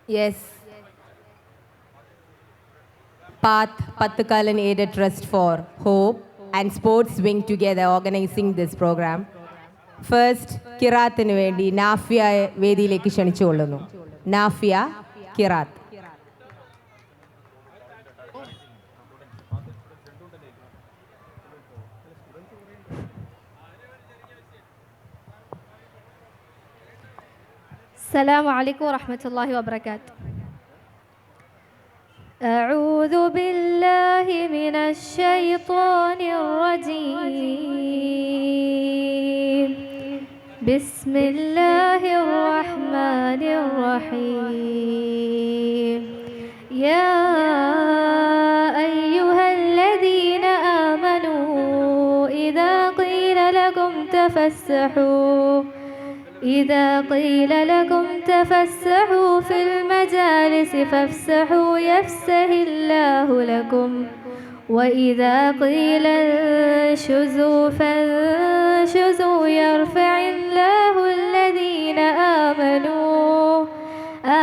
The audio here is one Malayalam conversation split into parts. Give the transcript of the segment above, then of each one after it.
Yes. Path Pathakalan Aided Trust for Hope and Sports Wing together organizing this program. First, കിറാത്തിന് വേണ്ടി നാഫിയ വേദിയിലേക്ക് ക്ഷണിച്ചുകൊള്ളുന്നു. നാഫിയ കിറാത്ത്. السلام عليكم ورحمة الله وبركاته. أعوذ بالله من الشيطان الرجيم. بسم الله الرحمن الرحيم. يا أيها الذين آمنوا إذا قيل لكم تفسحوا في المجالس فافسحوا يفسح الله لكم وإذا قيل انشزوا فانشزوا يرفع الله الذين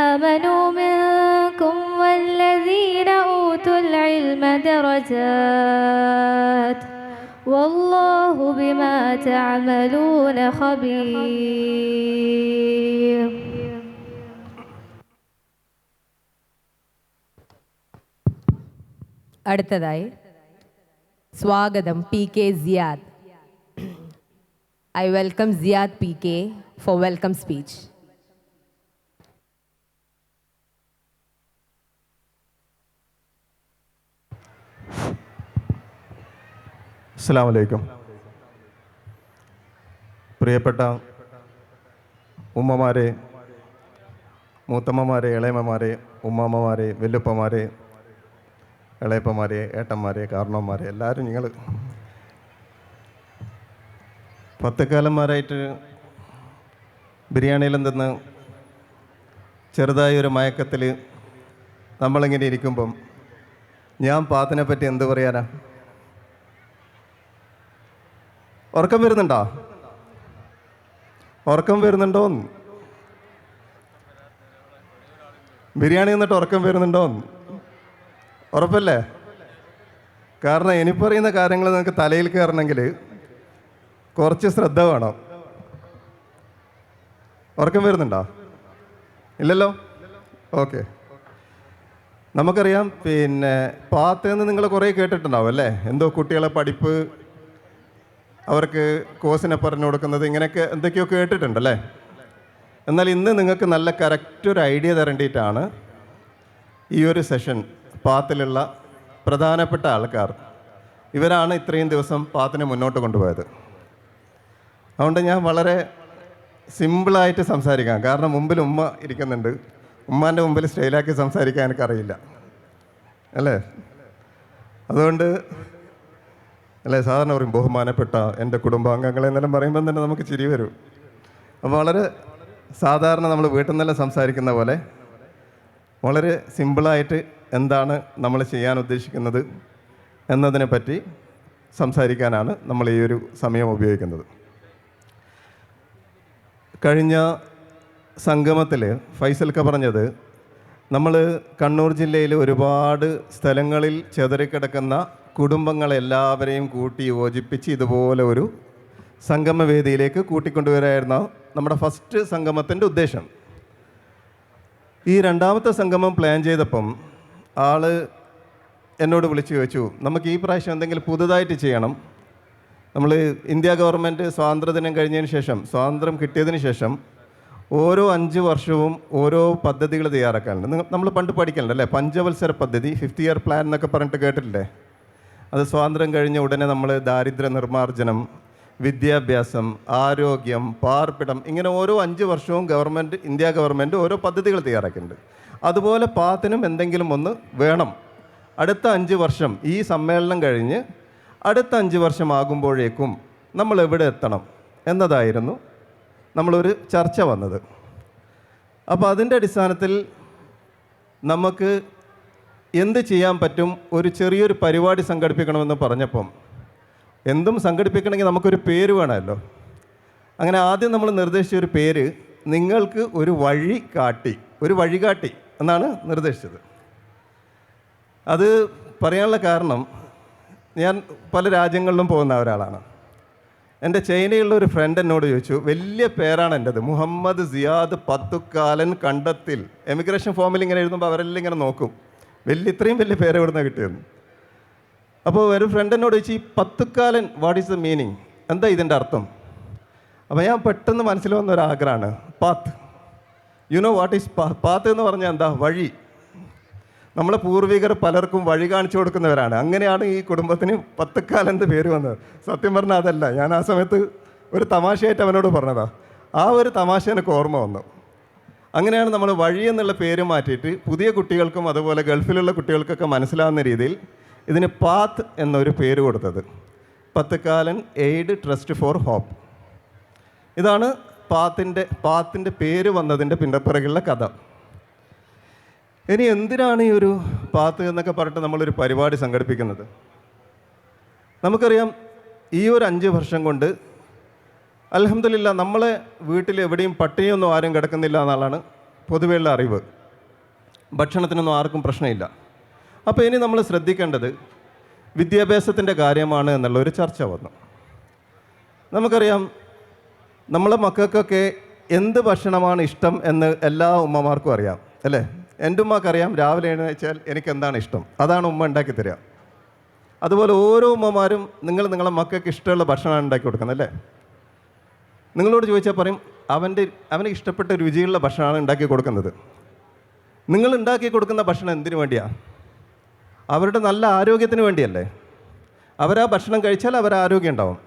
آمنوا منكم والذين أوتوا العلم درجات والله بما تعملون خبير. അടുത്തതായി സ്വാഗതം PK Ziad. I welcome Ziad PK for welcome speech. അസ്സലാമു അലൈക്കും. പ്രിയപ്പെട്ട ഉമ്മമാരെ, മൂത്തമ്മമാരെ, ഇളയമ്മമാരെ, ഉമ്മാമ്മമാരെ, വല്ലുപ്പമാരെ, ഇളയപ്പമാരെ, ഏട്ടന്മാരെ, കാരണവന്മാരെ, എല്ലാവരും നിങ്ങൾ 10 കാലന്മാരായിട്ട് ബിരിയാണിയിലും തിന്ന് ചെറുതായൊരു മയക്കത്തിൽ നമ്മളിങ്ങനെ ഇരിക്കുമ്പം ഞാൻ പാത്തിനെ പറ്റി എന്ത് പറയാനാ? ഉറക്കം വരുന്നുണ്ടോ? ബിരിയാണി എന്നിട്ട് ഉറക്കം വരുന്നുണ്ടോ? ഉറപ്പല്ലേ? കാരണം ഇനി പറയുന്ന കാര്യങ്ങൾ നിങ്ങൾക്ക് തലയിൽ കയറണമെങ്കിൽ കുറച്ച് ശ്രദ്ധ വേണം. ഉറക്കം വരുന്നുണ്ടോ? ഇല്ലല്ലോ? ഓക്കെ. നമുക്കറിയാം, പാത്തെന്ന് നിങ്ങൾ കുറേ കേട്ടിട്ടുണ്ടാവും അല്ലേ? എന്തോ കുട്ടികളെ പഠിപ്പ്, അവർക്ക് കോഴ്സിനെ പറഞ്ഞു കൊടുക്കുന്നത്, ഇങ്ങനെയൊക്കെ എന്തൊക്കെയോ കേട്ടിട്ടുണ്ടല്ലേ? എന്നാൽ ഇന്ന് നിങ്ങൾക്ക് നല്ല കറക്റ്റ് ഒരു ഐഡിയ തരേണ്ടിയിട്ടാണ് ഈ ഒരു സെഷൻ. പാത്തിലുള്ള പ്രധാനപ്പെട്ട ആൾക്കാർ ഇവരാണ് ഇത്രയും ദിവസം പാത്തിനെ മുന്നോട്ട് കൊണ്ടുപോയത്. അതുകൊണ്ട് ഞാൻ വളരെ സിമ്പിളായിട്ട് സംസാരിക്കാം. കാരണം മുമ്പിൽ ഉമ്മ ഇരിക്കുന്നുണ്ട്. ഉമ്മാൻ്റെ മുമ്പിൽ സ്റ്റൈലാക്കി സംസാരിക്കാൻ എനിക്കറിയില്ല അല്ലേ? അതുകൊണ്ട് അല്ലേ, സാധാരണ പറയും ബഹുമാനപ്പെട്ട എൻ്റെ കുടുംബാംഗങ്ങളെ എന്നെല്ലാം പറയുമ്പം തന്നെ നമുക്ക് ചിരി വരും. അപ്പോൾ വളരെ സാധാരണ നമ്മൾ വീട്ടിൽ നിന്നെല്ലാം സംസാരിക്കുന്ന പോലെ വളരെ സിമ്പിളായിട്ട് എന്താണ് നമ്മൾ ചെയ്യാൻ ഉദ്ദേശിക്കുന്നത് എന്നതിനെ പറ്റി സംസാരിക്കാനാണ് നമ്മൾ ഈ ഒരു സമയം ഉപയോഗിക്കുന്നത്. കഴിഞ്ഞ സംഗമത്തിൽ ഫൈസൽക്ക പറഞ്ഞത്, നമ്മൾ കണ്ണൂർ ജില്ലയിൽ ഒരുപാട് സ്ഥലങ്ങളിൽ ചിതറിക്കിടക്കുന്ന കുടുംബങ്ങളെല്ലാവരെയും കൂട്ടി യോജിപ്പിച്ച് ഇതുപോലെ ഒരു സംഗമവേദിയിലേക്ക് കൂട്ടിക്കൊണ്ടുവരായിരുന്നു നമ്മുടെ ഫസ്റ്റ് സംഗമത്തിൻ്റെ ഉദ്ദേശം. ഈ രണ്ടാമത്തെ സംഗമം പ്ലാൻ ചെയ്തപ്പം ആൾ എന്നോട് വിളിച്ച് ചോദിച്ചു, നമുക്ക് ഈ പ്രാവശ്യം എന്തെങ്കിലും പുതുതായിട്ട് ചെയ്യണം. നമ്മൾ ഇന്ത്യ ഗവൺമെൻറ് സ്വാതന്ത്ര്യദിനം കഴിഞ്ഞതിന് ശേഷം, സ്വാതന്ത്ര്യം കിട്ടിയതിന് ശേഷം ഓരോ 5 വർഷവും ഓരോ പദ്ധതികൾ തയ്യാറാക്കാറുണ്ട്. നമ്മൾ പണ്ട് പഠിക്കലുണ്ടല്ലേ, പഞ്ചവത്സര പദ്ധതി, 50 ഇയർ പ്ലാൻ എന്നൊക്കെ പറഞ്ഞിട്ട് കേട്ടിട്ടില്ലേ? അത് സ്വാതന്ത്ര്യം കഴിഞ്ഞ ഉടനെ നമ്മൾ ദാരിദ്ര്യ നിർമ്മാർജ്ജനം, വിദ്യാഭ്യാസം, ആരോഗ്യം, പാർപ്പിടം, ഇങ്ങനെ ഓരോ 5 വർഷവും ഇന്ത്യ ഗവൺമെൻറ് ഓരോ പദ്ധതികൾ തയ്യാറാക്കിയിട്ടുണ്ട്. അതുപോലെ പാത്തിനും എന്തെങ്കിലും ഒന്ന് വേണം. അടുത്ത 5 വർഷം ഈ സമ്മേളനം കഴിഞ്ഞ് അടുത്ത 5 വർഷമാകുമ്പോഴേക്കും നമ്മൾ എവിടെ എത്തണം എന്നതായിരുന്നു നമ്മളൊരു ചർച്ച വന്നത്. അപ്പോൾ അതിൻ്റെ അടിസ്ഥാനത്തിൽ നമുക്ക് എന്ത് ചെയ്യാൻ പറ്റും, ഒരു ചെറിയൊരു പരിപാടി സംഘടിപ്പിക്കണമെന്ന് പറഞ്ഞപ്പം എന്തും സംഘടിപ്പിക്കണമെങ്കിൽ നമുക്കൊരു പേര് വേണമല്ലോ. അങ്ങനെ ആദ്യം നമ്മൾ നിർദ്ദേശിച്ച ഒരു പേര് നിങ്ങൾക്ക് ഒരു വഴികാട്ടി എന്നാണ് നിർദ്ദേശിച്ചത്. അത് പറയാനുള്ള കാരണം ഞാൻ പല രാജ്യങ്ങളിലും പോകുന്ന ഒരാളാണ്. എൻ്റെ ചൈനയിലുള്ള ഒരു ഫ്രണ്ട് എന്നോട് ചോദിച്ചു, വലിയ പേരാണ് എൻ്റെത്, മുഹമ്മദ് സിയാദ് പത്തുക്കാലൻ കണ്ടത്തിൽ. എമിഗ്രേഷൻ ഫോമിൽ ഇങ്ങനെ എഴുതുമ്പോൾ അവരെല്ലാം ഇങ്ങനെ നോക്കും, ഇത്രയും വലിയ പേര് എവിടുന്ന് കിട്ടിയെന്ന്. അപ്പോൾ ഒരു ഫ്രണ്ട് എന്നോട് ചോദിച്ചു, ഈ പത്തുക്കാലൻ വാട്ട് ഈസ് ദ മീനിങ്, എന്താ ഇതിൻ്റെ അർത്ഥം? അപ്പോൾ ഞാൻ പെട്ടെന്ന് മനസ്സിൽ വന്ന ഒരു ആഗ്രഹമാണ് path. You know what is path എന്ന് പറഞ്ഞാൽ എന്താ? വഴി. നമ്മളെ പൂർവികർ പലർക്കും വഴി കാണിച്ചു കൊടുക്കുന്നവരാണ്. അങ്ങനെയാണ് ഈ കുടുംബത്തിന് പത്തുക്കാലെന്ത് പേര് വന്നത്. സത്യം പറഞ്ഞാൽ അതല്ല, ഞാൻ ആ സമയത്ത് ഒരു തമാശയായിട്ട് അവനോട് പറഞ്ഞതാണ്. ആ ഒരു തമാശ എനിക്ക് ഓർമ്മ വന്നു. അങ്ങനെയാണ് നമ്മൾ വഴി എന്നുള്ള പേര് മാറ്റിയിട്ട് പുതിയ കുട്ടികൾക്കും അതുപോലെ ഗൾഫിലുള്ള കുട്ടികൾക്കൊക്കെ മനസ്സിലാവുന്ന രീതിയിൽ ഇതിന് പാത്ത് എന്നൊരു പേര് കൊടുത്തത്. പത്തുക്കാലൻ എയ്ഡ് ട്രസ്റ്റ് ഫോർ ഹോപ്പ്. ഇതാണ് പാത്തിൻ്റെ പേര് വന്നതിൻ്റെ പിന്നപ്പിറകുള്ള കഥ. ഇനി എന്തിനാണ് ഈ ഒരു പാത്ത് എന്നൊക്കെ പറഞ്ഞിട്ട് നമ്മളൊരു പരിപാടി സംഘടിപ്പിക്കുന്നത്? നമുക്കറിയാം, ഈ ഒരു 5 വർഷം കൊണ്ട് അൽഹംദുലില്ലാ നമ്മളെ വീട്ടിൽ എവിടെയും പട്ടിണിയൊന്നും ആരും കിടക്കുന്നില്ല എന്നുള്ളതാണ് പൊതുവെയുള്ള അറിവ്. ഭക്ഷണത്തിനൊന്നും ആർക്കും പ്രശ്നമില്ല. അപ്പോൾ ഇനി നമ്മൾ ശ്രദ്ധിക്കേണ്ടത് വിദ്യാഭ്യാസത്തിൻ്റെ കാര്യമാണ് എന്നുള്ളൊരു ചർച്ച വന്നു. നമുക്കറിയാം, നമ്മളെ മക്കൾക്കൊക്കെ എന്ത് ഭക്ഷണമാണ് ഇഷ്ടം എന്ന് എല്ലാ ഉമ്മമാർക്കും അറിയാം, അല്ലേ? എൻ്റെ ഉമ്മക്കറിയാം രാവിലെ എഴുന്നേച്ചാൽ എനിക്ക് എന്താണ് ഇഷ്ടം, അതാണ് ഉമ്മ ഉണ്ടാക്കി തരിക. അതുപോലെ ഓരോ ഉമ്മമാരും നിങ്ങളെ മക്കൾക്ക് ഇഷ്ടമുള്ള ഭക്ഷണമാണ് ഉണ്ടാക്കി കൊടുക്കുന്നത്, അല്ലേ? നിങ്ങളോട് ചോദിച്ചാൽ പറയും അവന് ഇഷ്ടപ്പെട്ട രുചിയുള്ള ഭക്ഷണമാണ് ഉണ്ടാക്കി കൊടുക്കുന്നത്. നിങ്ങൾ ഉണ്ടാക്കി കൊടുക്കുന്ന ഭക്ഷണം എന്തിനു വേണ്ടിയാണ്? അവരുടെ നല്ല ആരോഗ്യത്തിന് വേണ്ടിയല്ലേ? അവരാ ഭക്ഷണം കഴിച്ചാൽ അവർ ആരോഗ്യം ഉണ്ടാവും.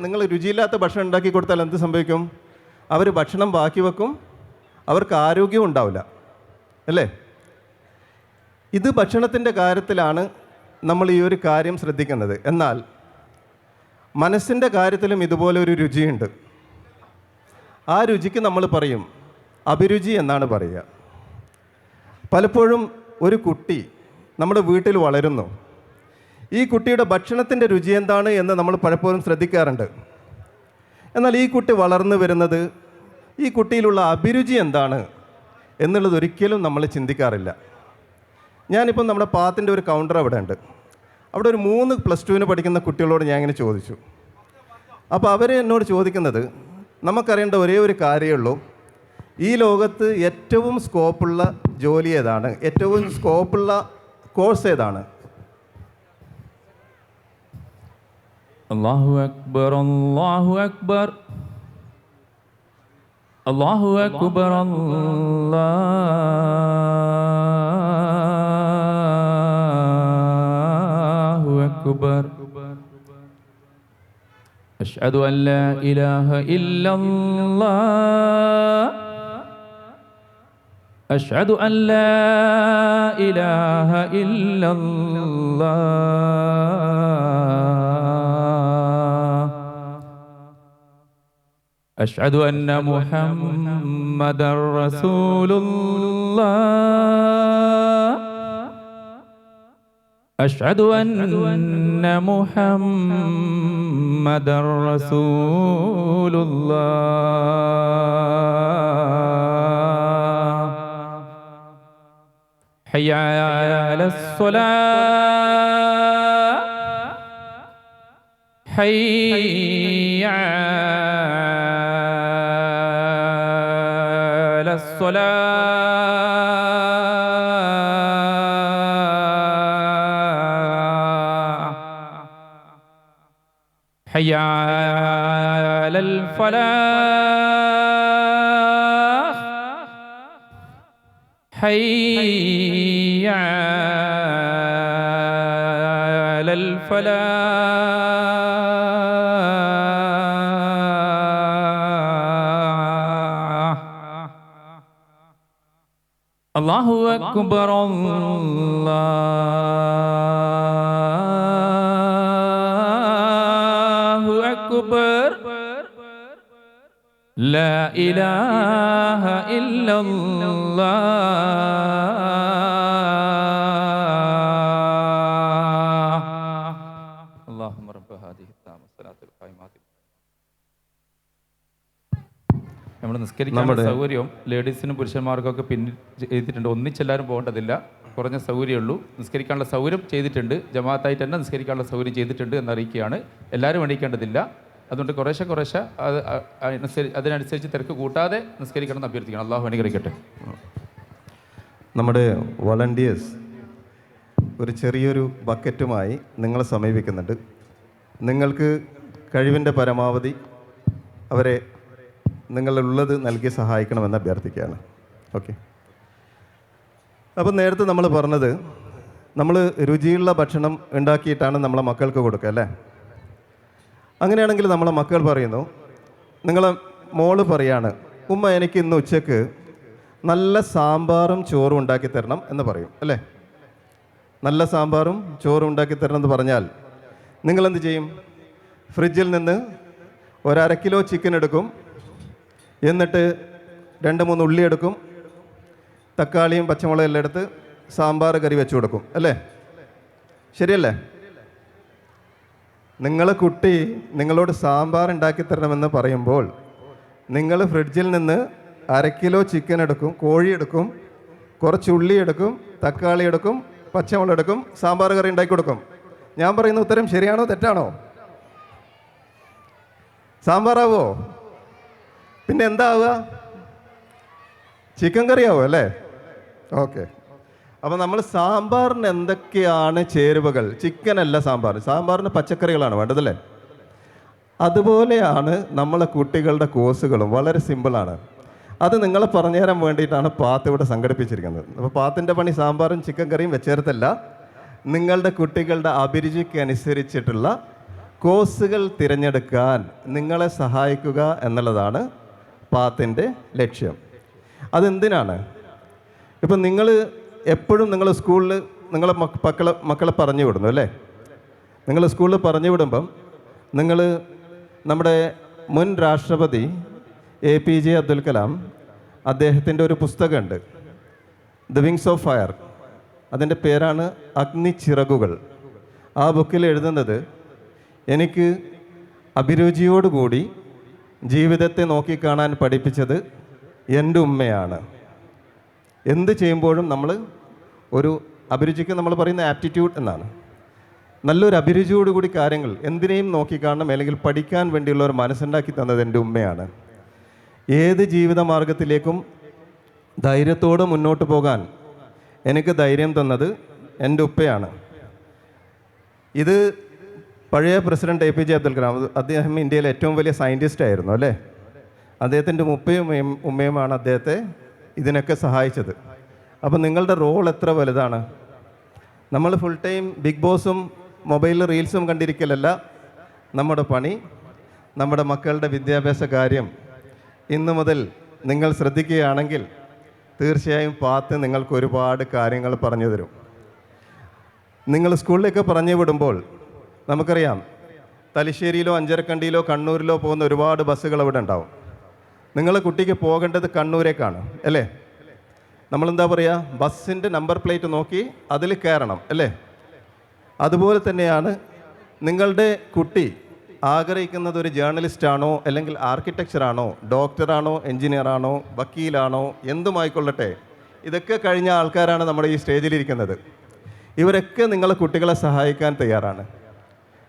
നിങ്ങൾ രുചിയില്ലാത്ത ഭക്ഷണം ഉണ്ടാക്കി കൊടുത്താൽ എന്ത് സംഭവിക്കും? അവർ ഭക്ഷണം ബാക്കി വെക്കും, അവർക്ക് ആരോഗ്യം ഉണ്ടാവില്ല, അല്ലേ? ഇത് ഭക്ഷണത്തിൻ്റെ കാര്യത്തിലാണ് നമ്മൾ ഈ ഒരു കാര്യം ശ്രദ്ധിക്കുന്നത്. എന്നാൽ മനസ്സിൻ്റെ കാര്യത്തിലും ഇതുപോലെ ഒരു രുചിയുണ്ട്. ആ രുചിക്ക് നമ്മൾ പറയും അഭിരുചി എന്നാണ് പറയുക. പലപ്പോഴും ഒരു കുട്ടി നമ്മുടെ വീട്ടിൽ വളരുന്നു. ഈ കുട്ടിയുടെ ഭക്ഷണത്തിൻ്റെ രുചി എന്താണ് എന്ന് നമ്മൾ പലപ്പോഴും ശ്രദ്ധിക്കാറുണ്ട്. എന്നാൽ ഈ കുട്ടി വളർന്നു വരുന്നത് ഈ കുട്ടിയിലുള്ള അഭിരുചി എന്താണ് എന്നുള്ളത് ഒരിക്കലും നമ്മൾ ചിന്തിക്കാറില്ല. ഞാനിപ്പം നമ്മുടെ പാത്തിൻ്റെ ഒരു കൗണ്ടർ അവിടെ ഉണ്ട്. അവിടെ ഒരു 3 +2 പഠിക്കുന്ന കുട്ടികളോട് ഞാൻ ഇങ്ങനെ ചോദിച്ചു. അപ്പോൾ അവർ എന്നോട് ചോദിക്കുന്നത്, നമുക്കറിയേണ്ട ഒരേ ഒരു കാര്യമേ ഉള്ളൂ, ഈ ലോകത്ത് ഏറ്റവും സ്കോപ്പുള്ള ജോലി ഏതാണ്, ഏറ്റവും സ്കോപ്പുള്ള കോഴ്സ് ഏതാണ്? അല്ലാഹു അക്ബർ അല്ലാഹു അക്ബർ അല്ലാഹു അക്ബർ അല്ലാഹു അക്ബർ അഷ്ഹദു അൻ ലാ ഇലാഹ ഇല്ലല്ലാഹ് അഷ്ഹദു അൻ ലാ ഇലാഹ ഇല്ലല്ലാഹ് അഷ്ഹദു അന്ന മുഹമ്മദർ റസൂലുള്ളാഹ് അഷ്ഹദു അന്ന മുഹമ്മദർ റസൂലുള്ളാഹ് ഹയ്യ അലസ്സലാഹ് ഹയ്യ അലസ്സലാഹ് ഹയ്യ അലൽ ഫലാഹ് ഹയ്യ അലൽ ഫലാഹ് അല്ലാഹു അക്ബർ അല്ലാഹു لا إله إلا الله اللهم رب هذه التامة الصلاة القائمة. നമ്മൾ നിസ്കരിക്കാനുള്ള സൗകര്യം ലേഡീസിനും പുരുഷന്മാർക്കൊക്കെ പിന്നെ ചെയ്തിട്ടുണ്ട്. ഒന്നിച്ചെല്ലാവരും പോകേണ്ടതില്ല, കുറഞ്ഞ സൗകര്യമുള്ളൂ. നിസ്കരിക്കാനുള്ള സൗകര്യം ചെയ്തിട്ടുണ്ട്, ജമാഅത്തായിട്ട് തന്നെ നിസ്കരിക്കാനുള്ള സൗകര്യം ചെയ്തിട്ടുണ്ട് എന്നറിയിക്കുകയാണ്. എല്ലാവരും എണീക്കേണ്ടതില്ല. അതുകൊണ്ട് കുറേശ്ശെ അതിനനുസരിച്ച് തിരക്ക് കൂട്ടാതെ നിസ്കരിക്കണം എന്ന് അഭ്യർത്ഥിക്കണം. അള്ളാഹു അനുഗ്രഹിക്കട്ടെ. നമ്മുടെ വളണ്ടിയേഴ്സ് ഒരു ചെറിയൊരു ബക്കറ്റുമായി നിങ്ങളെ സമീപിക്കുന്നുണ്ട്. നിങ്ങൾക്ക് കഴിവിൻ്റെ പരമാവധി അവരെ നിങ്ങളുള്ളത് നൽകി സഹായിക്കണമെന്ന് അഭ്യർത്ഥിക്കുകയാണ്. ഓക്കെ. അപ്പം നേരത്തെ നമ്മൾ പറഞ്ഞത് നമ്മൾ രുചിയുള്ള ഭക്ഷണം ഉണ്ടാക്കിയിട്ടാണ് നമ്മളെ മക്കൾക്ക് കൊടുക്കുക അല്ലേ? അങ്ങനെയാണെങ്കിൽ നമ്മളെ മക്കൾ പറയുന്നു, നിങ്ങളെ മോള് പറയാണ്, ഉമ്മ എനിക്ക് ഇന്ന് ഉച്ചക്ക് നല്ല സാമ്പാറും ചോറും ഉണ്ടാക്കി തരണം എന്ന് പറയും അല്ലേ? നല്ല സാമ്പാറും ചോറും ഉണ്ടാക്കി തരണം എന്ന് പറഞ്ഞാൽ നിങ്ങളെന്ത് ചെയ്യും? ഫ്രിഡ്ജിൽ നിന്ന് 1/2 കിലോ ചിക്കൻ എടുക്കും, എന്നിട്ട് 2-3 ഉള്ളി എടുക്കും, തക്കാളിയും പച്ചമുളകും എല്ലാം എടുത്ത് സാമ്പാർ കറി വെച്ച് കൊടുക്കും അല്ലേ? ശരിയല്ലേ? നിങ്ങളെ കുട്ടി നിങ്ങളോട് സാമ്പാർ ഉണ്ടാക്കി തരണമെന്ന് പറയുമ്പോൾ നിങ്ങൾ ഫ്രിഡ്ജിൽ നിന്ന് 1/2 കിലോ ചിക്കൻ എടുക്കും, കോഴി എടുക്കും, കുറച്ച് ഉള്ളി എടുക്കും, തക്കാളി എടുക്കും, പച്ചമുളക് എടുക്കും, സാമ്പാർ കറി ഉണ്ടാക്കി കൊടുക്കും. ഞാൻ പറയുന്ന ഉത്തരം ശരിയാണോ തെറ്റാണോ? സാമ്പാറാവോ? പിന്നെ എന്താവുക? ചിക്കൻ കറി ആവും അല്ലേ? ഓക്കെ. അപ്പോൾ നമ്മൾ സാമ്പാറിന് എന്തൊക്കെയാണ് ചേരുവകൾ? ചിക്കനല്ല സാമ്പാർ, സാമ്പാറിന് പച്ചക്കറികളാണ് വേണ്ടതല്ലേ? അതുപോലെയാണ് നമ്മളെ കുട്ടികളുടെ കോഴ്സുകളും. വളരെ സിമ്പിളാണ്. അത് നിങ്ങളെ പറഞ്ഞു തരാൻ വേണ്ടിയിട്ടാണ് പാത്ത് ഇവിടെ സംഘടിപ്പിച്ചിരിക്കുന്നത്. അപ്പോൾ പാത്തിൻ്റെ പണി സാമ്പാറും ചിക്കൻ കറിയും വെച്ചേർത്തല്ല, നിങ്ങളുടെ കുട്ടികളുടെ അഭിരുചിക്ക് അനുസരിച്ചിട്ടുള്ള കോഴ്സുകൾ തിരഞ്ഞെടുക്കാൻ നിങ്ങളെ സഹായിക്കുക എന്നുള്ളതാണ് പാത്തിൻ്റെ ലക്ഷ്യം. അതെന്തിനാണ്? ഇപ്പം നിങ്ങൾ എപ്പോഴും നിങ്ങൾ സ്കൂളിൽ നിങ്ങളെ മക്കളെ പറഞ്ഞു വിടുന്നു അല്ലേ? നിങ്ങൾ സ്കൂളിൽ പറഞ്ഞു വിടുമ്പം നിങ്ങൾ നമ്മുടെ മുൻ രാഷ്ട്രപതി APJ അബ്ദുൽ കലാം അദ്ദേഹത്തിൻ്റെ ഒരു പുസ്തകമുണ്ട്, ദ വിങ്സ് ഓഫ് ഫയർ. അതിൻ്റെ പേരാണ് അഗ്നിച്ചിറകുകൾ. ആ ബുക്കിൽ എഴുതുന്നത്, എനിക്ക് അഭിരുചിയോടുകൂടി ജീവിതത്തെ നോക്കിക്കാണാൻ പഠിപ്പിച്ചത് എൻ്റെ ഉമ്മയാണ്. എന്ത് ചെയ്യുമ്പോഴും നമ്മൾ ഒരു അഭിരുചിക്ക് നമ്മൾ പറയുന്ന ആപ്റ്റിറ്റ്യൂഡ് എന്നാണ്. നല്ലൊരു അഭിരുചിയോടുകൂടി കാര്യങ്ങൾ എന്തിനേയും നോക്കിക്കാണണം, അല്ലെങ്കിൽ പഠിക്കാൻ വേണ്ടിയുള്ള ഒരു മനസ്സുണ്ടാക്കി തന്നത് എൻ്റെ ഉമ്മയാണ്. ഏത് ജീവിത മാർഗത്തിലേക്കും ധൈര്യത്തോടെ മുന്നോട്ട് പോകാൻ എനിക്ക് ധൈര്യം തന്നത് എൻ്റെ ഉപ്പയാണ്. ഇത് പഴയ പ്രസിഡന്റ് APJ അബ്ദുൽ കലാം, അദ്ദേഹം ഇന്ത്യയിലെ ഏറ്റവും വലിയ സയൻറ്റിസ്റ്റ് ആയിരുന്നു അല്ലേ? അദ്ദേഹത്തിൻ്റെ ഉപ്പയും ഉമ്മയുമാണ് അദ്ദേഹത്തെ ഇതിനൊക്കെ സഹായിച്ചത്. അപ്പം നിങ്ങളുടെ റോൾ എത്ര വലുതാണ്? നമ്മൾ ഫുൾ ടൈം ബിഗ് ബോസും മൊബൈലിൽ റീൽസും കണ്ടിരിക്കലല്ല നമ്മുടെ പണി. നമ്മുടെ മക്കളുടെ വിദ്യാഭ്യാസ കാര്യം ഇന്നു മുതൽ നിങ്ങൾ ശ്രദ്ധിക്കുകയാണെങ്കിൽ തീർച്ചയായും പാത്ത് നിങ്ങൾക്ക് ഒരുപാട് കാര്യങ്ങൾ പറഞ്ഞു തരും. നിങ്ങൾ സ്കൂളിലേക്ക് പറഞ്ഞു വിടുമ്പോൾ നമുക്കറിയാം, തലശ്ശേരിയിലോ അഞ്ചരക്കണ്ടിയിലോ കണ്ണൂരിലോ പോകുന്ന ഒരുപാട് ബസ്സുകൾ അവിടെ ഉണ്ടാവും. നിങ്ങളെ കുട്ടിക്ക് പോകേണ്ടത് കണ്ണൂരേക്കാണ് അല്ലേ? നമ്മളെന്താ പറയുക, ബസ്സിൻ്റെ നമ്പർ പ്ലേറ്റ് നോക്കി അതിൽ കയറണം അല്ലേ? അതുപോലെ തന്നെയാണ് നിങ്ങളുടെ കുട്ടി ആഗ്രഹിക്കുന്നത് ഒരു ജേർണലിസ്റ്റാണോ, അല്ലെങ്കിൽ ആർക്കിടെക്ചറാണോ, ഡോക്ടറാണോ, എൻജിനീയറാണോ, വക്കീലാണോ, എന്തുമായിക്കൊള്ളട്ടെ, ഇതൊക്കെ കഴിഞ്ഞ ആൾക്കാരാണ് നമ്മുടെ ഈ സ്റ്റേജിലിരിക്കുന്നത്. ഇവരൊക്കെ നിങ്ങളെ കുട്ടികളെ സഹായിക്കാൻ തയ്യാറാണ്.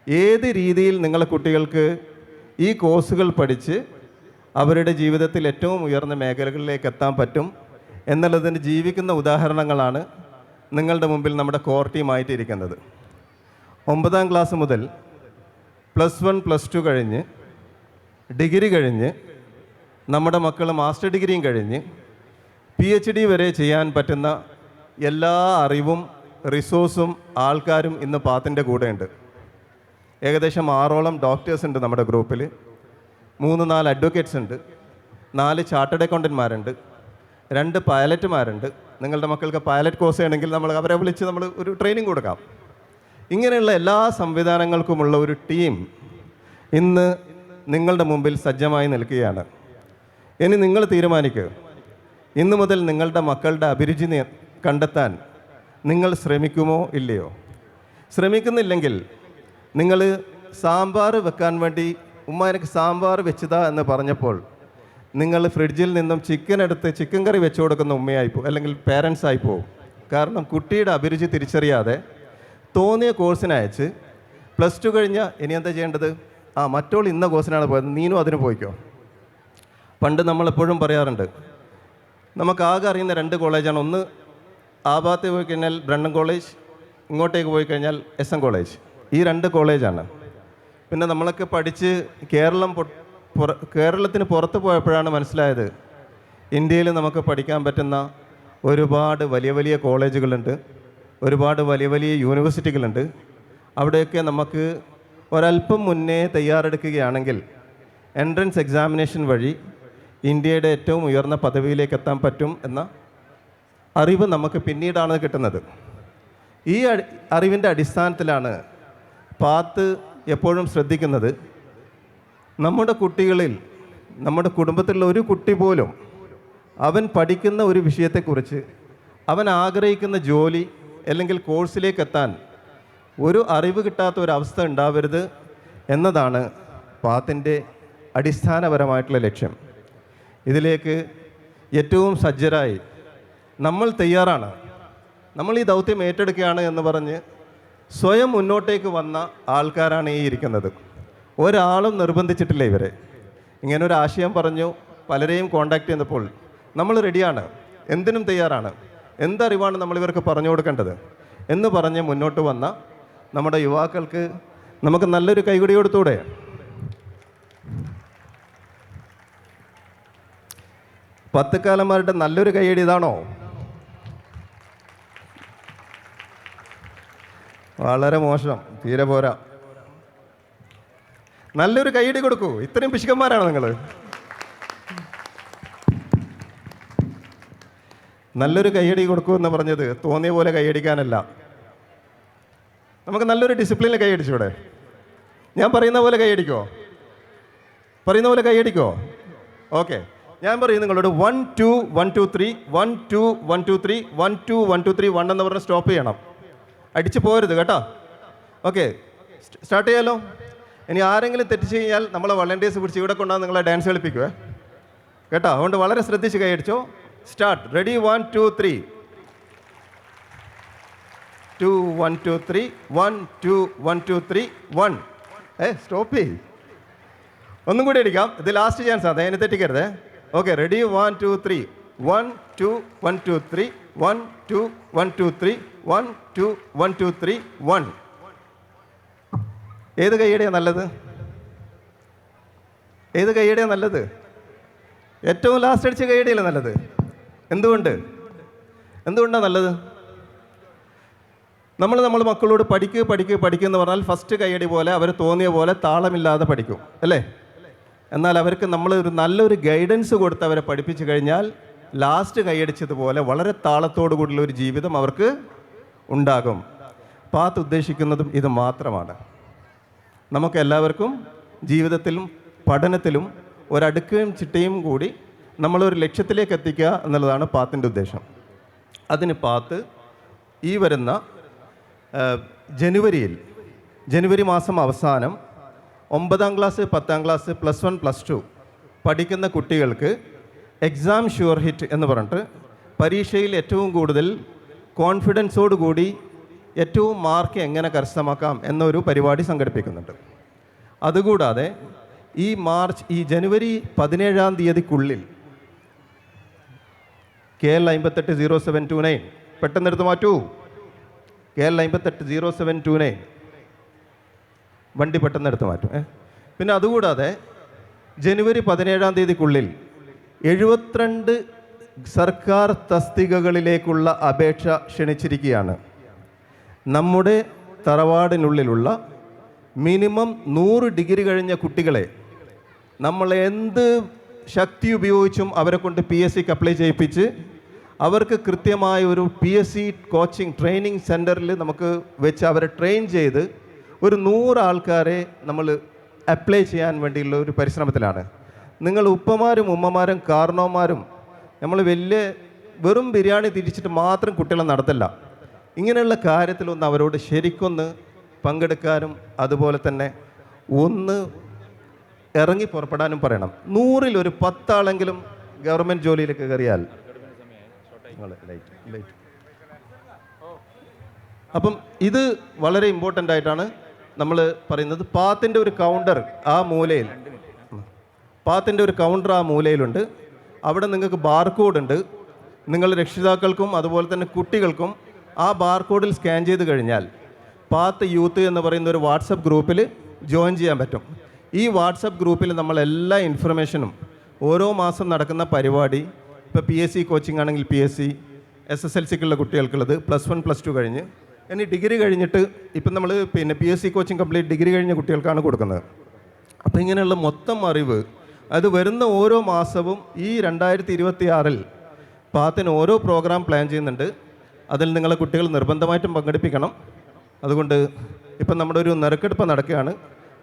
ഏത് രീതിയിൽ നിങ്ങളെ കുട്ടികൾക്ക് ഈ കോഴ്സുകൾ പഠിച്ച് അവരുടെ ജീവിതത്തിൽ ഏറ്റവും ഉയർന്ന മേഖലകളിലേക്ക് എത്താൻ പറ്റും എന്നുള്ളതിന് ജീവിക്കുന്ന ഉദാഹരണങ്ങളാണ് നിങ്ങളുടെ മുമ്പിൽ നമ്മുടെ കോർ ടീമായിട്ട് ഇരിക്കുന്നത്. 9ാം ക്ലാസ് മുതൽ +1 +2 കഴിഞ്ഞ് ഡിഗ്രി കഴിഞ്ഞ് നമ്മുടെ മക്കൾ മാസ്റ്റർ ഡിഗ്രിയും കഴിഞ്ഞ് PhD വരെ ചെയ്യാൻ പറ്റുന്ന എല്ലാ അറിവും റിസോഴ്സും ആൾക്കാരും ഇന്ന് പാത്തിൻ്റെ കൂടെയുണ്ട്. ഏകദേശം 6ഓളം ഡോക്ടേഴ്സ് ഉണ്ട് നമ്മുടെ ഗ്രൂപ്പിൽ, 3-4 അഡ്വക്കേറ്റ്സ് ഉണ്ട്, 4 ചാർട്ടേഡ് അക്കൗണ്ടന്റ്മാരുണ്ട്, 2 പൈലറ്റുമാരുണ്ട്. നിങ്ങളുടെ മക്കൾക്ക് പൈലറ്റ് കോഴ്സ് ചെയ്യണമെങ്കിൽ നമ്മൾ അവരെ വിളിച്ച് നമ്മൾ ഒരു ട്രെയിനിങ് കൊടുക്കാം. ഇങ്ങനെയുള്ള എല്ലാ സംവിധാനങ്ങൾക്കുമുള്ള ഒരു ടീം ഇന്ന് നിങ്ങളുടെ മുമ്പിൽ സജ്ജമായി നിൽക്കുകയാണ്. ഇനി നിങ്ങൾ തീരുമാനിക്കുക, ഇന്നു മുതൽ നിങ്ങളുടെ മക്കളുടെ അഭിരുചി കണ്ടെത്താൻ നിങ്ങൾ ശ്രമിക്കുമോ ഇല്ലയോ? ശ്രമിക്കുന്നില്ലെങ്കിൽ നിങ്ങൾ സാമ്പാർ വെക്കാൻ വേണ്ടി ഉമ്മ എനിക്ക് സാമ്പാർ വെച്ചതാ എന്ന് പറഞ്ഞപ്പോൾ നിങ്ങൾ ഫ്രിഡ്ജിൽ നിന്നും ചിക്കൻ എടുത്ത് ചിക്കൻ കറി വെച്ച് കൊടുക്കുന്ന ഉമ്മയായിപ്പോ അല്ലെങ്കിൽ പേരൻസ് ആയിപ്പോവും. കാരണം കുട്ടിയുടെ അഭിരുചി തിരിച്ചറിയാതെ തോന്നിയ കോഴ്സിന് അയച്ച് +2 കഴിഞ്ഞാൽ ഇനി എന്താ ചെയ്യേണ്ടത്? മറ്റോൾ ഇന്ന കോഴ്സിനാണ് പോയത്, നീനും അതിന് പോയിക്കോ. പണ്ട് നമ്മളെപ്പോഴും പറയാറുണ്ട്, നമുക്കാകെ അറിയുന്ന 2 കോളേജാണ്. ഒന്ന് ആ ഭാഗത്ത് പോയി കഴിഞ്ഞാൽ ബ്രണ്ണൻ കോളേജ്, ഇങ്ങോട്ടേക്ക് പോയി കഴിഞ്ഞാൽ SM കോളേജ്. ഈ 2 കോളേജാണ്. പിന്നെ നമ്മളൊക്കെ പഠിച്ച് കേരളത്തിന് പുറത്ത് പോയപ്പോഴാണ് മനസ്സിലായത് ഇന്ത്യയിൽ നമുക്ക് പഠിക്കാൻ പറ്റുന്ന ഒരുപാട് വലിയ വലിയ കോളേജുകളുണ്ട്, ഒരുപാട് വലിയ വലിയ യൂണിവേഴ്സിറ്റികളുണ്ട്. അവിടെയൊക്കെ നമുക്ക് ഒരല്പം മുന്നേ തയ്യാറെടുക്കുകയാണെങ്കിൽ എൻട്രൻസ് എക്സാമിനേഷൻ വഴി ഇന്ത്യയുടെ ഏറ്റവും ഉയർന്ന പദവിയിലേക്ക് എത്താൻ പറ്റും എന്ന അറിവ് നമുക്ക് പിന്നീടാണ് കിട്ടുന്നത്. ഈ അറിവിൻ്റെ അടിസ്ഥാനത്തിലാണ് പാത്ത് എപ്പോഴും ശ്രദ്ധിക്കുന്നത്, നമ്മുടെ കുട്ടികളിൽ, നമ്മുടെ കുടുംബത്തിലുള്ള ഒരു കുട്ടി പോലും അവൻ പഠിക്കുന്ന ഒരു വിഷയത്തെക്കുറിച്ച്, അവൻ ആഗ്രഹിക്കുന്ന ജോലി അല്ലെങ്കിൽ കോഴ്സിലേക്ക് എത്താൻ ഒരു അറിവ് കിട്ടാത്ത ഒരവസ്ഥ ഉണ്ടാവരുത് എന്നതാണ് പാത്തിൻ്റെ അടിസ്ഥാനപരമായിട്ടുള്ള ലക്ഷ്യം. ഇതിലേക്ക് ഏറ്റവും സജ്ജരായി നമ്മൾ തയ്യാറാണ്, നമ്മൾ ഈ ദൗത്യം ഏറ്റെടുക്കുകയാണ് എന്ന് പറഞ്ഞ് സ്വയം മുന്നോട്ടേക്ക് വന്ന ആൾക്കാരാണ് ഈ ഇരിക്കുന്നത്. ഒരാളും നിർബന്ധിച്ചിട്ടില്ല ഇവരെ. ഇങ്ങനെ ഒരു ആശയം പറഞ്ഞു പലരെയും കോണ്ടാക്ട് ചെയ്തപ്പോൾ നമ്മൾ റെഡിയാണ്, എന്തിനും തയ്യാറാണ്, എന്തറിവാണ് നമ്മൾ ഇവർക്ക് പറഞ്ഞു കൊടുക്കേണ്ടത് എന്ന് പറഞ്ഞ് മുന്നോട്ട് വന്ന നമ്മുടെ യുവാക്കൾക്ക് നമുക്ക് നല്ലൊരു കൈകൊടി കൊടുത്തൂടെ? പത്തുകാലന്മാരുടെ നല്ലൊരു കൈയടി ഇതാണോ? വളരെ മോശം, തീരെ പോരാ. നല്ലൊരു കൈയടി കൊടുക്കൂ. ഇത്രയും പിശുക്കന്മാരാണ് നിങ്ങൾ. നല്ലൊരു കൈയടി കൊടുക്കൂ എന്ന് പറഞ്ഞത് തോന്നിയ പോലെ കൈയടിക്കാനല്ല. നമുക്ക് നല്ലൊരു ഡിസിപ്ലിനിൽ കൈയടിച്ചൂടെ? ഞാൻ പറയുന്ന പോലെ കൈയടിക്കോ? പറയുന്ന പോലെ കൈയടിക്കോ? ഓക്കെ, ഞാൻ പറയും നിങ്ങളോട് 1 2 1 2 3 1 2 1 2 3 1 2 1 2 3 1 എന്ന് പറഞ്ഞ് സ്റ്റോപ്പ് ചെയ്യണം. അടിച്ച് പോരുത് കേട്ടോ. ഓക്കെ, സ്റ്റാർട്ട് ചെയ്യാലോ? ഇനി ആരെങ്കിലും തെറ്റിച്ച് കഴിഞ്ഞാൽ നമ്മളെ വളണ്ടിയേഴ്സ് പിടിച്ച് ഇവിടെ കൊണ്ടാണ് നിങ്ങളെ ഡാൻസ് കളിപ്പിക്കുവേ കേട്ടോ. അതുകൊണ്ട് വളരെ ശ്രദ്ധിച്ച് കൈയടിച്ചോ. സ്റ്റാർട്ട്. റെഡി? 1 2 3 2 1 2 3 1 2 1 2 3 1. സ്റ്റോപ്പ് ചെയ്. ഒന്നും കൂടി അടിക്കാം. ഇത് ലാസ്റ്റ് ചാൻസ് ആണ്, അതിന് തെറ്റിക്കരുത്. Okay, ready? 1 2 3 1 2 1 2 3 1 2 1 2 3 1 2 1 2 3 1. ഏത് കൈയടിയാണ് നല്ലത്? ഏത് കൈയടിയാണ് നല്ലത്? ഏറ്റവും ലാസ്റ്റ് അടിച്ച കൈയടിയല്ലേ നല്ലത്? എന്തുകൊണ്ടാണ് നല്ലത്? നമ്മൾ മക്കളോട് പഠിക്കുക എന്ന് പറഞ്ഞാൽ ഫസ്റ്റ് കൈയടി പോലെ അവർ തോന്നിയ പോലെ താളമില്ലാതെ പഠിക്കും അല്ലേ? എന്നാൽ അവർക്ക് നമ്മൾ ഒരു നല്ലൊരു ഗൈഡൻസ് കൊടുത്ത് അവരെ പഠിപ്പിച്ചു കഴിഞ്ഞാൽ ലാസ്റ്റ് കൈയടിച്ചതുപോലെ വളരെ താളത്തോടു കൂടിയുള്ള ഒരു ജീവിതം അവർക്ക് ഉണ്ടാകും. പാത്ത് ഉദ്ദേശിക്കുന്നതും ഇത് മാത്രമാണ്. നമുക്ക് എല്ലാവർക്കും ജീവിതത്തിലും പഠനത്തിലും ഒരടുക്കയും ചിട്ടയും കൂടി നമ്മളൊരു ലക്ഷ്യത്തിലേക്ക് എത്തിക്കുക എന്നുള്ളതാണ് പാത്തിൻ്റെ ഉദ്ദേശം. അതിന് പാത്ത് ഈ വരുന്ന ജനുവരി മാസം അവസാനം 9ാം ക്ലാസ് 10ാം ക്ലാസ് +1 +2 പഠിക്കുന്ന കുട്ടികൾക്ക് എക്സാം ഷുവർ ഹിറ്റ് എന്ന് പറഞ്ഞിട്ട് പരീക്ഷയിൽ ഏറ്റവും കൂടുതൽ കോൺഫിഡൻസോടുകൂടി ഏറ്റവും മാർക്ക് എങ്ങനെ കരസ്ഥമാക്കാം എന്നൊരു പരിപാടി സംഘടിപ്പിക്കുന്നുണ്ട്. അതുകൂടാതെ ഈ ജനുവരി 17ാം തീയതിക്കുള്ളിൽ KL 580729 പെട്ടെന്നെടുത്ത് മാറ്റൂ. KL 580729 വണ്ടി പെട്ടെന്നെടുത്ത് മാറ്റും. പിന്നെ അതുകൂടാതെ ജനുവരി 17ാം തീയതിക്കുള്ളിൽ 72 സർക്കാർ തസ്തികകളിലേക്കുള്ള അപേക്ഷ ക്ഷണിച്ചിരിക്കുകയാണ്. നമ്മുടെ തറവാടിനുള്ളിലുള്ള മിനിമം 100 ഡിഗ്രി കഴിഞ്ഞ കുട്ടികളെ നമ്മൾ എന്ത് ശക്തി ഉപയോഗിച്ചും അവരെ കൊണ്ട് PSCക്ക് അപ്ലൈ ചെയ്യിപ്പിച്ച് അവർക്ക് കൃത്യമായ ഒരു PSC കോച്ചിങ് ട്രെയിനിങ് സെൻറ്ററിൽ നമുക്ക് വെച്ച് അവരെ ട്രെയിൻ ചെയ്ത് ഒരു 100 ആൾക്കാരെ നമ്മൾ അപ്ലൈ ചെയ്യാൻ വേണ്ടിയുള്ള ഒരു പരിശ്രമത്തിലാണ്. നിങ്ങൾ ഉപ്പമാരും ഉമ്മമാരും കാരണവന്മാരും നമ്മൾ വെറും ബിരിയാണി തിരിച്ചിട്ട് മാത്രം കുട്ടികളെ നടത്തില്ല. ഇങ്ങനെയുള്ള കാര്യത്തിലൊന്ന് അവരോട് ശരിക്കൊന്ന് പങ്കെടുക്കാനും അതുപോലെ തന്നെ ഒന്ന് ഇറങ്ങി പുറപ്പെടാനും പറയണം. 100-ൽ ഒരു 10 ആളെങ്കിലും ഗവൺമെൻറ് ജോലിയിലേക്ക് കയറിയാൽ അപ്പം ഇത് വളരെ ഇമ്പോർട്ടൻ്റ് ആയിട്ടാണ് നമ്മൾ പറയുന്നത്. പാത്തിൻ്റെ ഒരു കൗണ്ടർ ആ മൂലയിലുണ്ട്. അവിടെ നിങ്ങൾക്ക് ബാർകോഡ് ഉണ്ട്. നിങ്ങൾ രക്ഷിതാക്കൾക്കും അതുപോലെ തന്നെ കുട്ടികൾക്കും ആ ബാർകോഡിൽ സ്കാൻ ചെയ്ത് കഴിഞ്ഞാൽ പാത്ത് യൂത്ത് എന്ന് പറയുന്ന ഒരു വാട്സപ്പ് ഗ്രൂപ്പിൽ ജോയിൻ ചെയ്യാൻ പറ്റും. ഈ വാട്സപ്പ് ഗ്രൂപ്പിൽ നമ്മൾ എല്ലാ ഇൻഫർമേഷനും ഓരോ മാസം നടക്കുന്ന പരിപാടി, ഇപ്പോൾ PSC കോച്ചിങ് ആണെങ്കിൽ PSC, SSLCക്കുള്ള കുട്ടികൾക്കുള്ളത്, +1 +2 കഴിഞ്ഞ് ഇനി ഡിഗ്രി കഴിഞ്ഞിട്ട് ഇപ്പം നമ്മൾ PSC കോച്ചിങ് കംപ്ലീറ്റ് ഡിഗ്രി കഴിഞ്ഞ കുട്ടികൾക്കാണ് കൊടുക്കുന്നത്. അപ്പോൾ ഇങ്ങനെയുള്ള മൊത്തം അറിവ് അത് വരുന്ന ഓരോ മാസവും ഈ 2026-ൽ പാത്തിന് ഓരോ പ്രോഗ്രാം പ്ലാൻ ചെയ്യുന്നുണ്ട്. അതിൽ നിങ്ങളെ കുട്ടികൾ നിർബന്ധമായിട്ടും പങ്കെടുപ്പിക്കണം. അതുകൊണ്ട് ഇപ്പം നമ്മുടെ ഒരു നറുക്കെടുപ്പ് നടക്കുകയാണ്.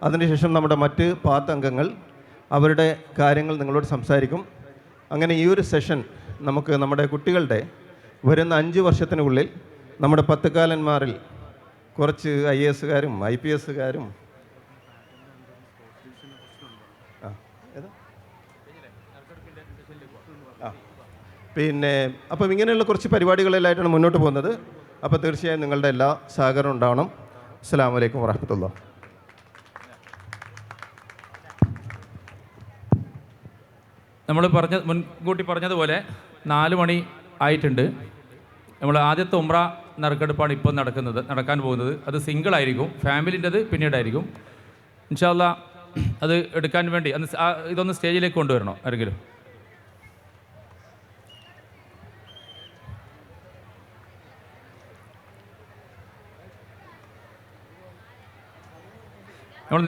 അതിനുശേഷം നമ്മുടെ മറ്റ് പാത്ത് അംഗങ്ങൾ അവരുടെ കാര്യങ്ങൾ നിങ്ങളോട് സംസാരിക്കും. അങ്ങനെ ഈ ഒരു സെഷൻ നമുക്ക് നമ്മുടെ കുട്ടികളുടെ വരുന്ന 5 വർഷത്തിനുള്ളിൽ നമ്മുടെ പത്തുകാലന്മാരിൽ കുറച്ച് IAS-കാരും IPS-കാരും അപ്പം ഇങ്ങനെയുള്ള കുറച്ച് പരിപാടികളിലായിട്ടാണ് മുന്നോട്ട് പോകുന്നത്. അപ്പോൾ തീർച്ചയായും നിങ്ങളുടെ എല്ലാ സഹകരണം ഉണ്ടാവണം. അസ്സലാമു അലൈക്കും വറഹ്മത്തുള്ളാഹി. നമ്മൾ മുൻകൂട്ടി പറഞ്ഞതുപോലെ 4 മണി ആയിട്ടുണ്ട്. നമ്മൾ ആദ്യത്തെ ഉംറ നറുക്കെടുപ്പാണ് ഇപ്പോൾ നടക്കാൻ പോകുന്നത്. അത് സിംഗിളായിരിക്കും, ഫാമിലിൻ്റെത് പിന്നീടായിരിക്കും. ഇൻഷാ അല്ലാഹ് അത് എടുക്കാൻ വേണ്ടി ഇതൊന്ന് സ്റ്റേജിലേക്ക് കൊണ്ടുവരണോ ആരെങ്കിലും?